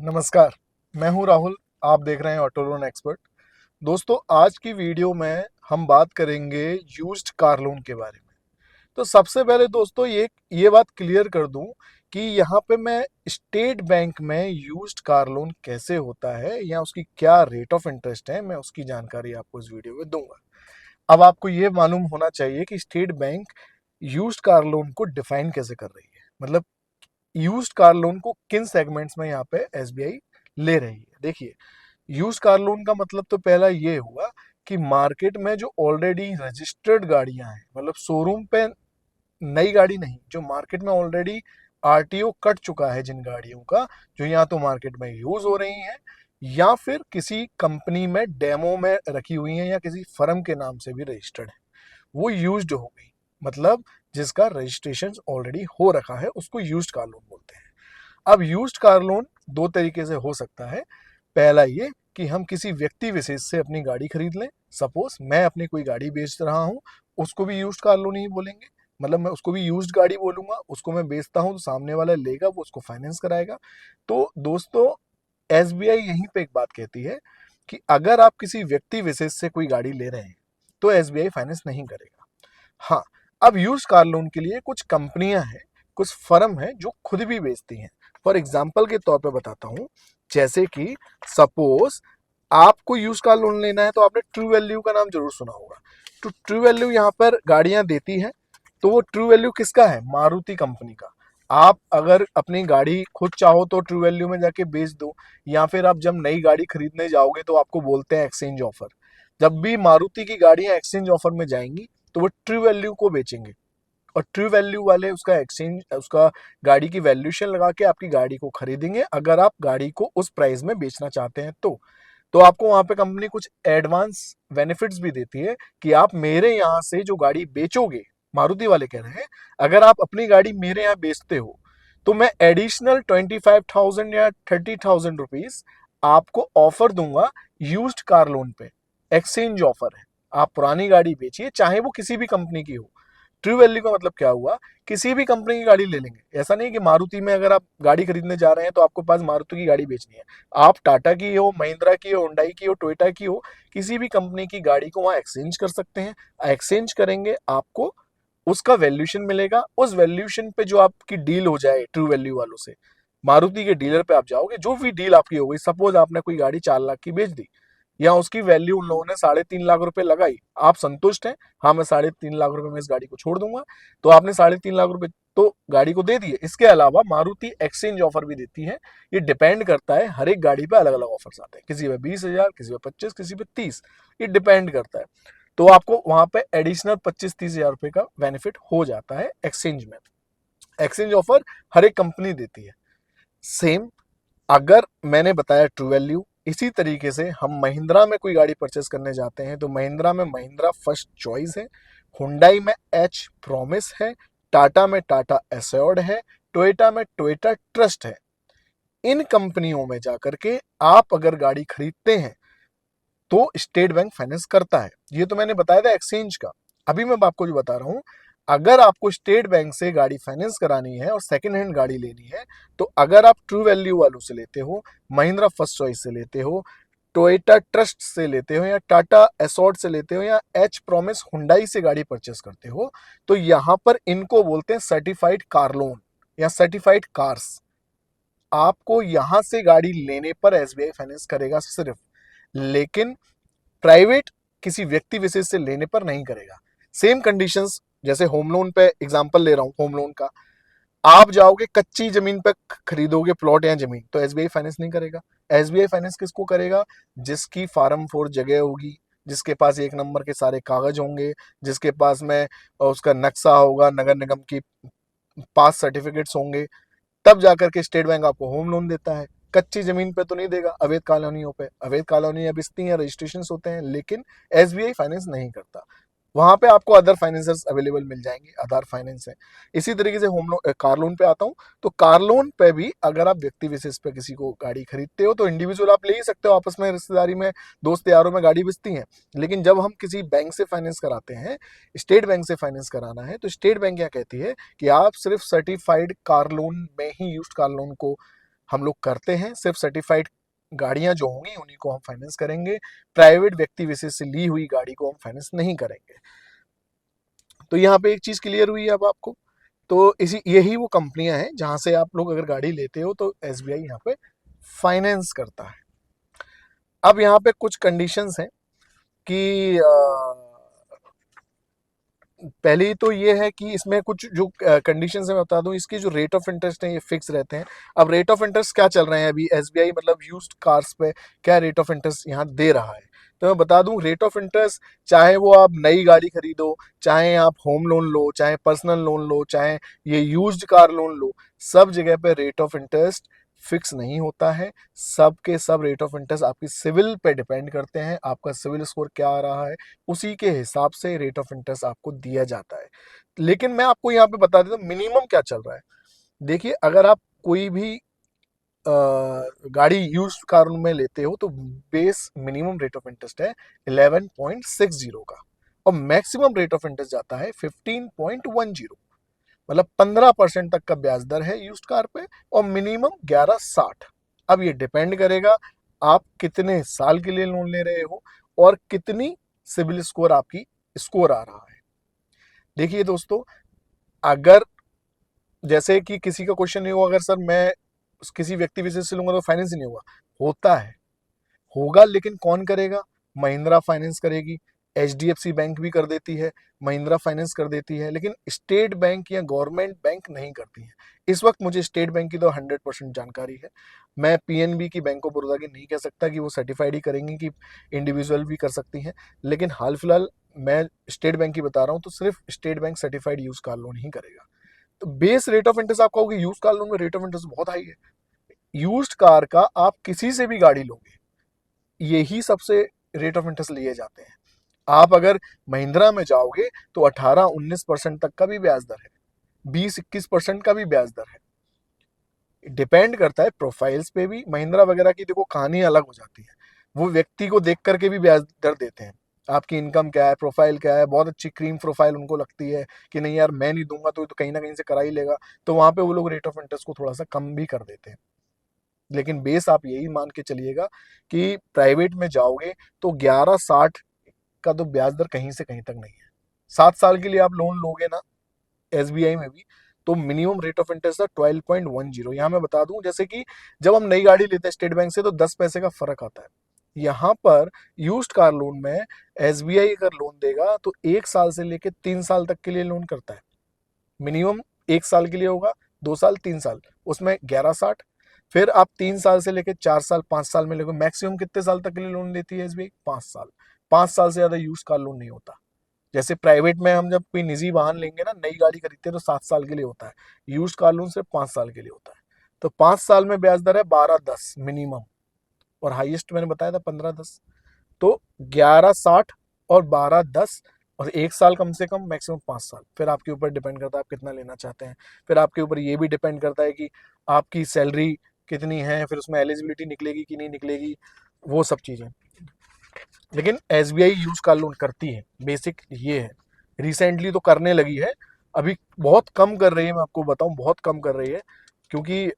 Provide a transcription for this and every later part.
नमस्कार, मैं हूं राहुल। आप देख रहे हैं ऑटो लोन एक्सपर्ट। दोस्तों, आज की वीडियो में हम बात करेंगे यूज्ड कार लोन के बारे में। तो सबसे पहले दोस्तों ये बात क्लियर कर दूं कि यहाँ पे मैं स्टेट बैंक में यूज्ड कार लोन कैसे होता है या उसकी क्या रेट ऑफ इंटरेस्ट है, मैं उसकी जानकारी आपको इस वीडियो में दूंगा। अब आपको ये मालूम होना चाहिए कि state bank used car loan को डिफाइन कैसे कर रही है, मतलब यूज्ड कार लोन को किन सेगमेंट्स में यहाँ पे एसबीआई ले रही है। देखिए, यूज्ड कार लोन का मतलब तो पहला ये हुआ कि मार्केट में जो ऑलरेडी रजिस्टर्ड गाड़ियां हैं, मतलब शोरूम पे नई गाड़ी नहीं, जो मार्केट में ऑलरेडी आरटीओ कट चुका है जिन गाड़ियों का, जो या तो मार्केट में यूज हो रही हैं या फिर किसी कंपनी में डेमो में रखी हुई हैं या किसी फर्म के नाम से भी रजिस्टर्ड है, वो यूज्ड हो गई। मतलब जिसका रजिस्ट्रेशन ऑलरेडी हो रखा है उसको यूज्ड कार लोन बोलते हैं। अब यूज्ड कार लोन दो तरीके से हो सकता है। पहला ये कि हम किसी व्यक्ति विशेष से अपनी गाड़ी खरीद लें। सपोज मैं अपनी कोई गाड़ी बेच रहा हूं, उसको भी यूज्ड कार लोन ही बोलेंगे। मतलब मैं उसको भी यूज्ड गाड़ी बोलूंगा, उसको मैं बेचता हूं तो सामने वाला लेगा, वो उसको फाइनेंस कराएगा। तो दोस्तों, एसबीआई यहीं पे एक बात कहती है कि अगर आप किसी व्यक्ति विशेष से कोई गाड़ी ले रहे हैं तो एसबीआई फाइनेंस नहीं करेगा। हाँ, अब यूज्ड कार लोन के लिए कुछ कंपनियां हैं, कुछ फर्म हैं जो खुद भी बेचती हैं। फॉर एग्जाम्पल के तौर पे बताता हूं, जैसे कि सपोज आपको यूज्ड कार लोन लेना है तो आपने ट्रू वैल्यू का नाम जरूर सुना होगा। तो ट्रू वैल्यू यहाँ पर गाड़ियां देती है। तो वो ट्रू वैल्यू किसका है? मारुति कंपनी का। आप अगर अपनी गाड़ी खुद चाहो तो ट्रू वैल्यू में जाके बेच दो, या फिर आप जब नई गाड़ी खरीदने जाओगे तो आपको बोलते हैं एक्सचेंज ऑफर। जब भी मारुति की गाड़ियां एक्सचेंज ऑफर में जाएंगी तो वो ट्रू वैल्यू को बेचेंगे, और ट्रू वैल्यू वाले उसका एक्सचेंज, उसका गाड़ी की वैल्यूएशन लगा के आपकी गाड़ी को खरीदेंगे, अगर आप गाड़ी को उस प्राइस में बेचना चाहते हैं तो आपको वहां पे कंपनी कुछ एडवांस बेनिफिट्स भी देती है कि आप मेरे यहाँ से जो गाड़ी बेचोगे, मारुति वाले कह रहे हैं, अगर आप अपनी गाड़ी मेरे यहाँ बेचते हो तो मैं एडिशनल 25,000 या 30,000 रुपीज आपको ऑफर दूंगा यूज्ड कार लोन पे। एक्सचेंज ऑफर है, आप पुरानी गाड़ी बेचिए चाहे वो किसी भी कंपनी की हो। ट्रू वैल्यू का मतलब क्या हुआ? किसी भी कंपनी की गाड़ी ले लेंगे। ऐसा नहीं कि मारुति में अगर आप गाड़ी खरीदने जा रहे हैं तो आपको पास मारुति की गाड़ी बेचनी है। आप टाटा की हो, महिंद्रा की हो, हुंडई की हो, टोयोटा की हो, किसी भी कंपनी की गाड़ी को वहां एक्सचेंज कर सकते हैं। एक्सचेंज करेंगे, आपको उसका वैल्यूएशन मिलेगा। उस वैल्यूएशन पे जो आपकी डील हो जाए ट्रू वैल्यू वालों से, मारुति के डीलर पे आप जाओगे, जो भी डील आपकी हो गई, सपोज आपने कोई गाड़ी 4 लाख की बेच दी या उसकी वैल्यू उन लोगों ने 3.5 लाख रुपए लगाई, आप संतुष्ट हैं, हाँ मैं 3.5 लाख रुपए में इस गाड़ी को छोड़ दूंगा, तो आपने 3.5 लाख रुपए तो गाड़ी को दे दिए। इसके अलावा मारुति एक्सचेंज ऑफर भी देती है। ये डिपेंड करता है, हर एक गाड़ी पे अलग अलग ऑफर्स आते हैं, किसी पे 20,000, किसी पे 25, किसी पे 30, ये डिपेंड करता है। तो आपको वहां पे एडिशनल 25-30 हजार रुपए का बेनिफिट हो जाता है एक्सचेंज में। एक्सचेंज ऑफर हर एक कंपनी देती है। सेम अगर मैंने बताया ट्रू वैल्यू, इसी तरीके से हम महिंद्रा में कोई गाड़ी परचेस करने जाते हैं तो महिंद्रा में महिंद्रा फर्स्ट चॉइस है, हुंडई में एच प्रॉमिस है, टाटा में टाटा एस्योर्ड है, टोयोटा में टोयोटा ट्रस्ट है। इन कंपनियों में जाकर के आप अगर गाड़ी खरीदते हैं तो स्टेट बैंक फाइनेंस करता है। ये तो मैंने बताया था एक्सचेंज का। अभी मैं आपको जो बता रहा हूं, अगर आपको स्टेट बैंक से गाड़ी फाइनेंस करानी है और सेकंड हैंड गाड़ी लेनी है, तो अगर आप ट्रू वैल्यू वालों से लेते हो, महिंद्रा फर्स्ट चॉइस से लेते हो, टोयोटा ट्रस्ट से लेते हो, या टाटा एसोर्ट से लेते हो, या एच प्रॉमिस हुंडई से गाड़ी परचेस करते हो, तो यहां पर इनको बोलते हैं सर्टिफाइड कार लोन या सर्टिफाइड कार्स। आपको यहां से गाड़ी लेने पर एसबीआई फाइनेंस करेगा सिर्फ, लेकिन प्राइवेट किसी व्यक्ति विशेष से लेने पर नहीं करेगा। सेम कंडीशंस जैसे होम लोन पे एग्जांपल ले रहा हूं, होम लोन का, आप जाओगे कच्ची जमीन पे खरीदोगे प्लॉट या जमीन, तो एसबीआई फाइनेंस नहीं करेगा। एसबीआई फाइनेंस किसको करेगा? जिसकी फार्म 4 जगह होगी, जिसके पास 1 नंबर के सारे कागज होंगे, जिसके पास में उसका नक्शा होगा, नगर निगम की पास सर्टिफिकेट्स होंगे, तब जाकर के स्टेट बैंक आपको होम लोन देता है। कच्ची जमीन पे तो नहीं देगा, अवैध कॉलोनियों पे। अवैध कॉलोनियां बिकती हैं, रजिस्ट्रेशन होते हैं, लेकिन एसबीआई फाइनेंस नहीं करता। वहां पे आपको अदर फाइनेंसर्स अवेलेबल मिल जाएंगे, आधार फाइनेंस है। इसी तरीके से होम लोन, कार लोन पे आता हूँ। तो कार लोन पे भी अगर आप व्यक्ति विशेष पे किसी को गाड़ी खरीदते हो तो इंडिविजुअल आप ले ही सकते हो, आपस में रिश्तेदारी में, दोस्त यारों में गाड़ी बिकती है। लेकिन जब हम किसी बैंक से फाइनेंस कराते हैं, स्टेट बैंक से फाइनेंस कराना है, तो स्टेट बैंक क्या कहती है कि आप सिर्फ सर्टिफाइड कार लोन में ही यूज्ड कार लोन को हम लोग करते हैं, सिर्फ सर्टिफाइड गाड़ियां जो होंगी उन्हीं को हम फाइनेंस करेंगे। प्राइवेट व्यक्ति विशेष से ली हुई गाड़ी को हम फाइनेंस नहीं करेंगे। तो यहाँ पे एक चीज क्लियर हुई है अब आपको। तो इसी यही वो कंपनियां हैं जहां से आप लोग अगर गाड़ी लेते हो तो एसबीआई यहाँ पे फाइनेंस करता है। अब यहाँ पे कुछ कंडीशंस हैं कि पहली तो ये है कि इसमें कुछ जो कंडीशंस है मैं बता दूं, इसकी जो रेट ऑफ इंटरेस्ट है ये फिक्स रहते हैं। अब रेट ऑफ इंटरेस्ट क्या चल रहे हैं अभी एसबीआई मतलब यूज्ड कार्स पे क्या रेट ऑफ इंटरेस्ट यहाँ दे रहा है, तो मैं बता दूं रेट ऑफ इंटरेस्ट चाहे वो आप नई गाड़ी खरीदो, चाहे आप होम लोन लो, चाहे पर्सनल लोन लो, चाहे ये यूज्ड कार लोन लो, सब जगह पे रेट ऑफ इंटरेस्ट फिक्स नहीं होता है। सब के सब रेट ऑफ इंटरेस्ट आपकी सिविल पे डिपेंड करते हैं, आपका सिविल स्कोर क्या आ रहा है उसी के हिसाब से रेट ऑफ इंटरेस्ट आपको दिया जाता है। लेकिन मैं आपको यहाँ पे बता देता हूँ मिनिमम क्या चल रहा है। देखिए अगर आप कोई भी गाड़ी यूज कार में लेते हो तो base minimum rate of interest है 11.60 का, और मैक्सिमम रेट ऑफ इंटरेस्ट जाता है 15.10, मतलब 15% तक का ब्याज दर है यूज्ड कार पे, और मिनिमम 11.60। अब ये डिपेंड करेगा आप कितने साल के लिए लोन ले रहे हो और कितनी सिविल स्कोर आपकी स्कोर आ रहा है। देखिए दोस्तों, अगर जैसे कि किसी का क्वेश्चन नहीं हुआ अगर सर मैं किसी व्यक्ति विशेष से लूंगा तो फाइनेंस ही नहीं होगा, होता है, होगा, लेकिन कौन करेगा? महिंद्रा फाइनेंस करेगी, एचडीएफसी बैंक भी कर देती है, महिंद्रा फाइनेंस कर देती है, लेकिन स्टेट बैंक या गवर्नमेंट बैंक नहीं करती है। इस वक्त मुझे स्टेट बैंक की तो 100% जानकारी है। मैं पीएनबी की, बैंक ऑफ बड़ौदा की नहीं कह सकता कि वो सर्टिफाइड ही करेंगी कि इंडिविजुअल भी कर सकती हैं, लेकिन हाल फिलहाल मैं स्टेट बैंक की बता रहा हूँ, तो सिर्फ state bank certified use car loan ही करेगा। तो बेस रेट ऑफ इंटरेस्ट आप कहोगे यूज कार लोन में रेट ऑफ इंटरेस्ट बहुत हाई है। यूज्ड कार का आप किसी से भी गाड़ी लोगे यही सबसे रेट ऑफ इंटरेस्ट लिए जाते हैं। आप अगर महिंद्रा में जाओगे तो 18-19% तक का भी ब्याज दर है, 20-21% का भी ब्याज दर है। डिपेंड करता है प्रोफाइल्स पे भी। महिंद्रा वगैरह की देखो कहानी अलग हो जाती है, वो व्यक्ति को देख करके भी ब्याज दर देते हैं। आपकी इनकम क्या है, प्रोफाइल क्या है, बहुत अच्छी क्रीम प्रोफाइल उनको लगती है कि नहीं यार मैं नहीं दूंगा तो कहीं ना कहीं से करा ही लेगा, तो वहां पे वो लोग रेट ऑफ इंटरेस्ट को थोड़ा सा कम भी कर देते हैं। लेकिन बेस आप यही मान के चलिएगा कि प्राइवेट में जाओगे तो 11.60 का तो ब्याज दर कहीं से कहीं तक नहीं है। 7 साल के लिए आप लोन लोगे ना एसबीआई में भी, तो मिनिमम रेट ऑफ इंटरेस्ट है 12.10। यहाँ मैं बता दूं जैसे कि जब हम नई गाड़ी लेते हैं स्टेट बैंक से तो 10 पैसे का फर्क आता है। यहाँ पर यूज्ड कार लोन में एसबीआई अगर लोन देगा तो 1 साल से लेकर 3 साल तक के लिए लोन करता है। मिनिमम 1 साल के लिए होगा, 2 साल, 3 साल, उसमें 11.60। फिर आप 3 साल से लेकर 4 साल, 5 साल में लेकर मैक्सिमम कितने साल तक के लिए लोन देती है एसबीआई? 5 साल। 5 साल से ज्यादा यूज कार लोन नहीं होता। जैसे प्राइवेट में हम जब कोई निजी वाहन लेंगे ना, नई गाड़ी खरीदते हैं तो 7 साल के लिए होता है, यूज कार लोन सिर्फ 5 साल के लिए होता है। तो 5 साल में ब्याज दर है 12.10 मिनिमम, और हाईएस्ट मैंने बताया था 15.10। तो 11.60 और 12.10, और 1 साल कम से कम, मैक्सिमम 5 साल। फिर आपके ऊपर डिपेंड करता है आप कितना लेना चाहते हैं। फिर आपके ऊपर ये भी डिपेंड करता है कि आपकी सैलरी कितनी है, फिर उसमें एलिजिबिलिटी निकलेगी कि नहीं निकलेगी, वो सब चीज़ें। लेकिन एसबीआई यूज कार लोन करती है, बेसिक ये है। रिसेंटली तो करने लगी है, अभी बहुत कम कर रही है, मैं आपको बताऊं बहुत कम कर रही है, क्योंकि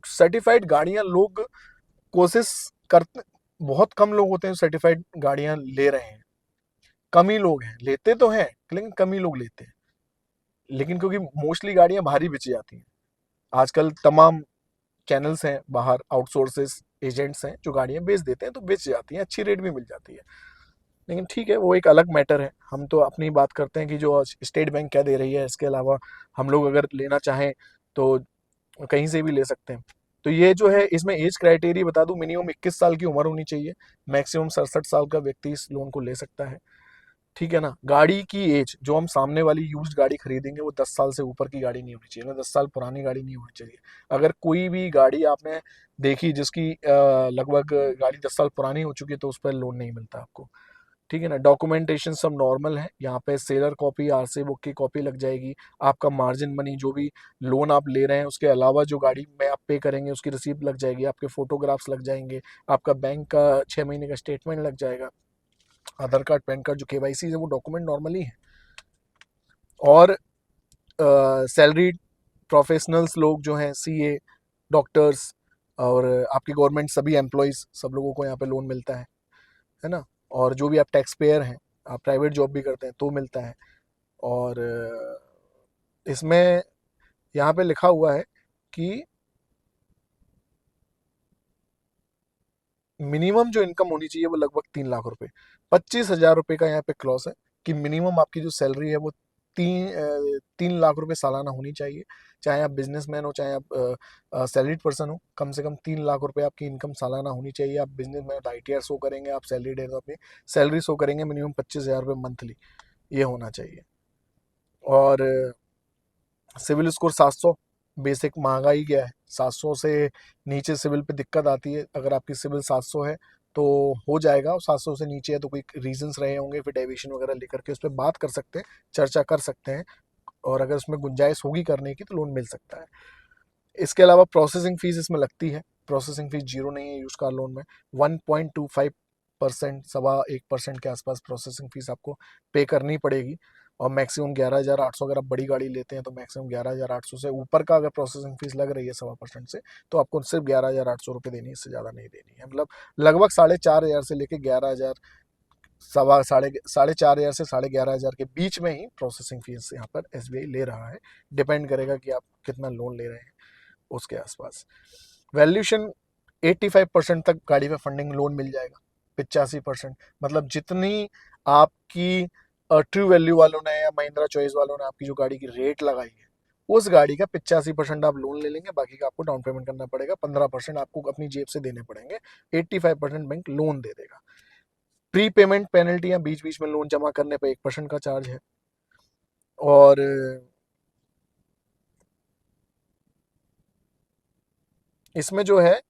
सर्टिफाइड गाड़ियां लोग कोशिश करते, बहुत कम लोग होते हैं सर्टिफाइड गाड़ियां ले रहे हैं, कम ही लोग हैं, लेते तो हैं लेकिन कम ही लोग लेते हैं। लेकिन क्योंकि मोस्टली गाड़ियां बाहर ही बेची जाती हैं, आजकल तमाम चैनल्स हैं बाहर, आउटसोर्सेस एजेंट्स हैं जो गाड़ियां बेच देते हैं, तो बेच जाती हैं, अच्छी रेट भी मिल जाती है। लेकिन ठीक है, वो एक अलग मैटर है, हम तो अपनी बात करते हैं कि जो स्टेट बैंक क्या दे रही है। इसके अलावा हम लोग अगर लेना चाहें तो कहीं से भी ले सकते हैं। तो ये जो है इसमें एज क्राइटेरिया बता दूं, मिनिमम 21 साल की उम्र होनी चाहिए, मैक्सिमम 67 साल का व्यक्ति इस लोन को ले सकता है। ठीक है ना। गाड़ी की एज, जो हम सामने वाली यूज्ड गाड़ी खरीदेंगे वो 10 साल से ऊपर की गाड़ी नहीं होनी चाहिए ना, 10 साल पुरानी गाड़ी नहीं होनी चाहिए। अगर कोई भी गाड़ी आपने देखी जिसकी लगभग गाड़ी 10 साल पुरानी हो चुकी है तो उस पर लोन नहीं मिलता आपको। ठीक है ना। डॉक्यूमेंटेशन सब नॉर्मल है, यहाँ पे सेलर कॉपी, आरसी बुक की कॉपी लग जाएगी, आपका मार्जिन मनी जो भी लोन आप ले रहे हैं उसके अलावा जो गाड़ी में आप पे करेंगे उसकी रिसीप्ट लग जाएगी, आपके फोटोग्राफ्स लग जाएंगे, आपका बैंक का 6 महीने का स्टेटमेंट लग जाएगा, आधार कार्ड, पैन कार्ड, जो केवाईसी है वो डॉक्यूमेंट नॉर्मली है, और सैलरी प्रोफेशनल्स लोग जो हैं, सीए, डॉक्टर्स और आपके गवर्नमेंट सभी एम्प्लॉयज़, सब लोगों को यहाँ पे लोन मिलता है ना। और जो भी आप टैक्स पेयर हैं, आप प्राइवेट जॉब भी करते हैं तो मिलता है। और इसमें यहाँ पे लिखा हुआ है कि मिनिमम जो इनकम होनी चाहिए वो लगभग 3 लाख रुपए, 25 हजार रुपये का यहाँ पे क्लॉज है कि मिनिमम आपकी जो सैलरी है वो 3 लाख रुपए सालाना होनी चाहिए। चाहे आप बिजनेसमैन हो, चाहे आप सैलरीड पर्सन हो, कम से कम 3 लाख रुपए आपकी इनकम सालाना होनी चाहिए। आप बिजनेसमैन तो ITR शो करेंगे, आप सैलरीड है तो अपनी सैलरी शो करेंगे, मिनिमम 25 हजार रुपये मंथली ये होना चाहिए। और सिविल स्कोर 700, बेसिक महंगाई गया है, 700 से नीचे सिविल पे दिक्कत आती है। अगर आपकी सिविल 700 है तो हो जाएगा, और 700 से नीचे है तो कोई रीजंस रहे होंगे, फिर डेविएशन वगैरह लेकर के उस पर बात कर सकते हैं, चर्चा कर सकते हैं, और अगर उसमें गुंजाइश होगी करने की तो लोन मिल सकता है। इसके अलावा प्रोसेसिंग फीस इसमें लगती है। प्रोसेसिंग फीस जीरो नहीं है यूज कार लोन में। 1.25%, 1.25% के आसपास प्रोसेसिंग फीस आपको पे करनी पड़ेगी। और मैक्सिमम 11,800, अगर आप बड़ी गाड़ी लेते हैं तो मैक्सिमम 11,800 से ऊपर का अगर प्रोसेसिंग फीस लग रही है 1.25% से, तो आपको सिर्फ 11,800 रुपये देनी है, इससे ज़्यादा नहीं देनी है। मतलब लगभग 4,500 से लेकर 11,000, सवा साढ़े 4,000 से 11,500 के बीच में ही प्रोसेसिंग फीस यहाँ पर SBI ले रहा है। डिपेंड करेगा कि आप कितना लोन ले रहे हैं उसके आसपास। वैल्यूशन 85% तक गाड़ी पे फंडिंग लोन मिल जाएगा। 85%, मतलब जितनी आपकी ट्रू वैल्यू वालों ने या महिंद्रा चॉइस वालों ने आपकी जो गाड़ी की रेट लगाई है, उस गाड़ी का 85% आप लोन ले लेंगे, बाकी का आपको डाउन पेमेंट करना पड़ेगा, 15% आपको अपनी जेब से देने पड़ेंगे, 85% बैंक लोन दे देगा। प्री पेमेंट पेनल्टी या बीच बीच में लोन जमा करने पर 1% का चार्ज है। और इसमें जो है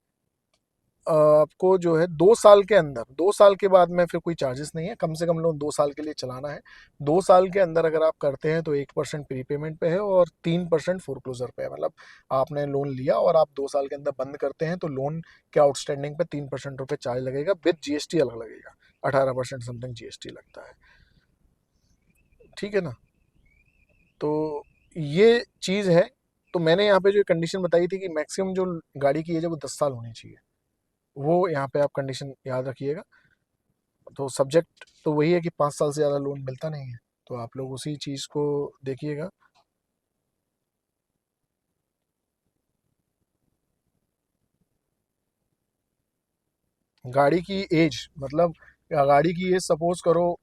आपको जो है 2 साल के अंदर, 2 साल के बाद में फिर कोई चार्जेस नहीं है। कम से कम लोन 2 साल के लिए चलाना है। 2 साल के अंदर अगर आप करते हैं तो 1% प्री पेमेंट पे है और 3% फोरक्लोजर पे है। मतलब आपने लोन लिया और आप 2 साल के अंदर बंद करते हैं तो लोन के आउटस्टैंडिंग पे 3% रुपये चार्ज लगेगा, विद GST अलग लगेगा, 18% समथिंग GST लगता है। ठीक है ना। तो ये चीज़ है। तो मैंने यहाँ पे जो कंडीशन बताई थी कि मैक्सिमम जो गाड़ी की एज है वो 10 साल होनी चाहिए, वो यहाँ पे आप कंडीशन याद रखिएगा। तो सब्जेक्ट तो वही है कि 5 साल से ज़्यादा लोन मिलता नहीं है, तो आप लोग उसी चीज़ को देखिएगा। गाड़ी की एज, मतलब गाड़ी की एज सपोज करो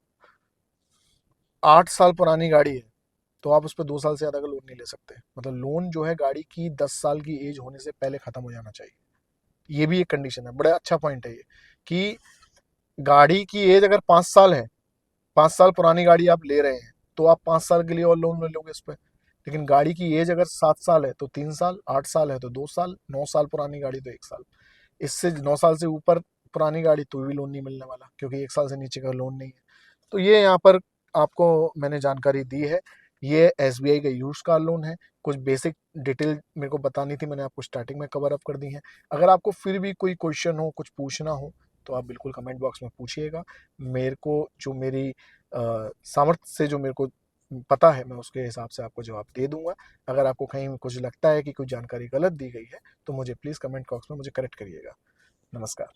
8 साल पुरानी गाड़ी है, तो आप उस पर 2 साल से ज़्यादा का लोन नहीं ले सकते। मतलब लोन जो है गाड़ी की 10 साल की एज होने से पहले ख़त्म हो जाना चाहिए। ये भी एक कंडीशन है, बड़ा अच्छा पॉइंट है ये, कि गाड़ी की एज अगर 5 साल है, 5 साल पुरानी गाड़ी आप ले रहे हैं, तो आप 5 साल के लिए और लोन ले लोगे इस पर। लेकिन गाड़ी की एज अगर 7 साल है तो 3 साल, 8 साल है तो 2 साल, 9 साल पुरानी गाड़ी तो 1 साल। इससे 9 साल से ऊपर पुरानी गाड़ी तो भी लोन नहीं मिलने वाला, क्योंकि 1 साल से नीचे का लोन नहीं है। तो ये यहाँ पर आपको मैंने जानकारी दी है। ये SBI का यूज कार लोन है। कुछ बेसिक डिटेल मेरे को बतानी थी, मैंने आपको स्टार्टिंग में कवर अप कर दी है। अगर आपको फिर भी कोई क्वेश्चन हो, कुछ पूछना हो, तो आप बिल्कुल कमेंट बॉक्स में पूछिएगा। मेरे को जो मेरी सामर्थ्य से जो मेरे को पता है, मैं उसके हिसाब से आपको जवाब दे दूंगा। अगर आपको कहीं कुछ लगता है कि कोई जानकारी गलत दी गई है तो मुझे प्लीज़ कमेंट बॉक्स में मुझे करेक्ट करिएगा। नमस्कार।